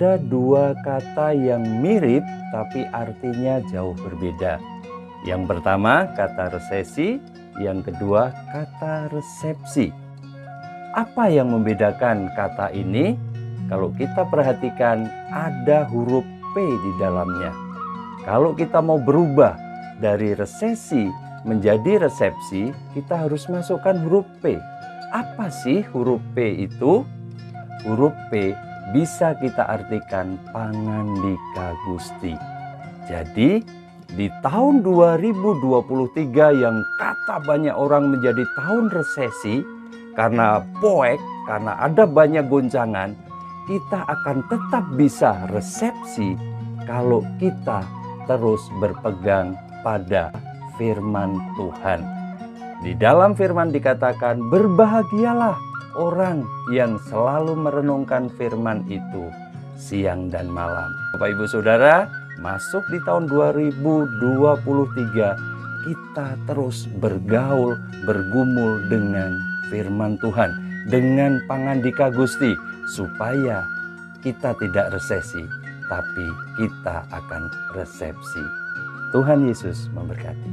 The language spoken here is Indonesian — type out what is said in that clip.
ada dua kata yang mirip tapi artinya jauh berbeda. Yang pertama kata resesi, yang kedua kata resepsi. Apa yang membedakan kata ini? Kalau kita perhatikan ada huruf P di dalamnya. Kalau kita mau berubah dari resesi menjadi resepsi, kita harus masukkan huruf P. Apa sih huruf P itu? Huruf P bisa kita artikan pangandika Gusti. Jadi di tahun 2023 yang kata banyak orang menjadi tahun resesi karena poek, karena ada banyak goncangan, kita akan tetap bisa resepsi kalau kita terus berpegang pada firman Tuhan. Di dalam firman dikatakan, berbahagialah orang yang selalu merenungkan firman itu siang dan malam. Bapak Ibu Saudara, masuk di tahun 2023, kita terus bergaul, bergumul dengan firman Tuhan, dengan pangandika Gusti, supaya kita tidak resesi, tapi kita akan resepsi. Tuhan Yesus memberkati.